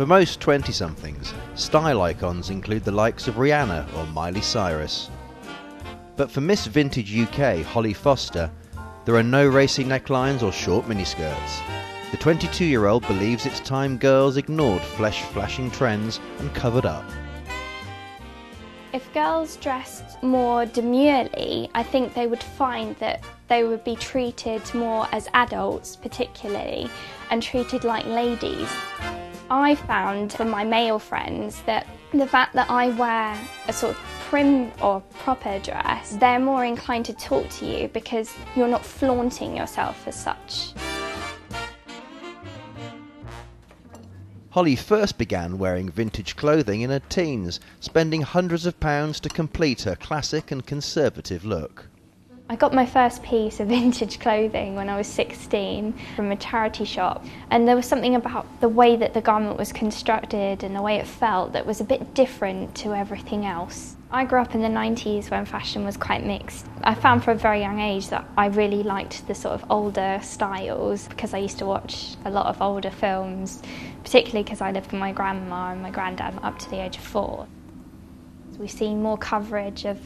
For most 20-somethings, style icons include the likes of Rihanna or Miley Cyrus. But for Miss Vintage UK Holly Foster, there are no racy necklines or short miniskirts. The 22-year-old believes it's time girls ignored flesh-flashing trends and covered up. If girls dressed more demurely, I think they would find that they would be treated more as adults, particularly, and treated like ladies. I found from my male friends that the fact that I wear a sort of prim or proper dress, they're more inclined to talk to you because you're not flaunting yourself as such. Holly first began wearing vintage clothing in her teens, spending hundreds of pounds to complete her classic and conservative look. I got my first piece of vintage clothing when I was 16 from a charity shop, and there was something about the way that the garment was constructed and the way it felt that was a bit different to everything else. I grew up in the 90s when fashion was quite mixed. I found from a very young age that I really liked the sort of older styles because I used to watch a lot of older films, particularly because I lived with my grandma and my granddad up to the age of 4. We've seen more coverage of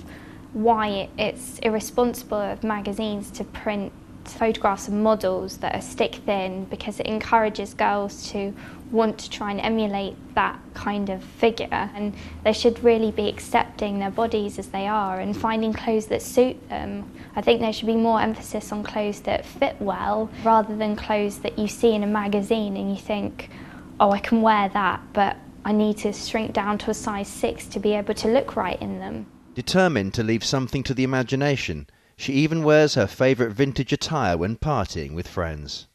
why it's irresponsible of magazines to print photographs of models that are stick thin, because it encourages girls to want to try and emulate that kind of figure, and they should really be accepting their bodies as they are and finding clothes that suit them. I think there should be more emphasis on clothes that fit well rather than clothes that you see in a magazine and you think, oh, I can wear that, but I need to shrink down to a size 6 to be able to look right in them. Determined to leave something to the imagination, she even wears her favourite vintage attire when partying with friends.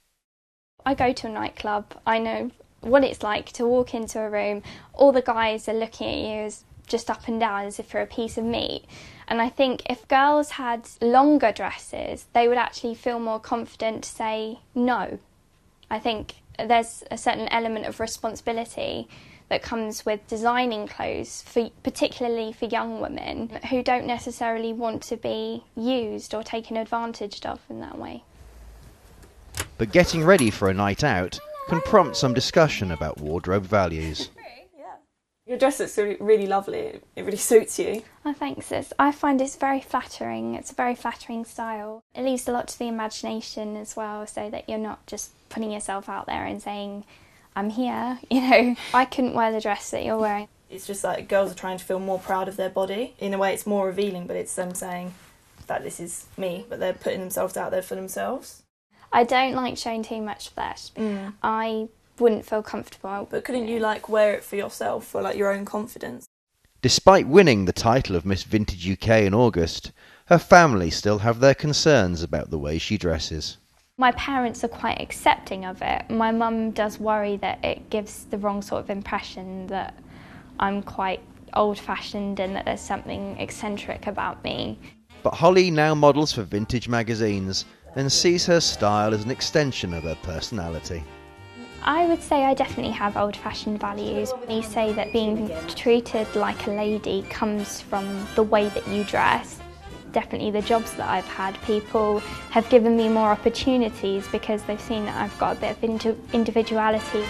I go to a nightclub, I know what it's like to walk into a room, all the guys are looking at you as just up and down as if you're a piece of meat. And I think if girls had longer dresses, they would actually feel more confident to say no. I think there's a certain element of responsibility that comes with designing clothes, particularly for young women who don't necessarily want to be used or taken advantage of in that way. But getting ready for a night out can prompt some discussion about wardrobe values. Your dress looks really lovely, it really suits you. Oh, thanks. I find it's very flattering. It's a very flattering style. It leaves a lot to the imagination as well, so that you're not just putting yourself out there and saying, I'm here, you know. I couldn't wear the dress that you're wearing. It's just like girls are trying to feel more proud of their body. In a way it's more revealing, but it's them saying that this is me, but they're putting themselves out there for themselves. I don't like showing too much flesh. I wouldn't feel comfortable. But couldn't you wear it for yourself, for your own confidence? Despite winning the title of Miss Vintage UK in August, her family still have their concerns about the way she dresses. My parents are quite accepting of it. My mum does worry that it gives the wrong sort of impression that I'm quite old-fashioned and that there's something eccentric about me. But Holly now models for vintage magazines and sees her style as an extension of her personality. I would say I definitely have old-fashioned values. You say that being treated like a lady comes from the way that you dress. Definitely the jobs that I've had, people have given me more opportunities because they've seen that I've got a bit of individuality.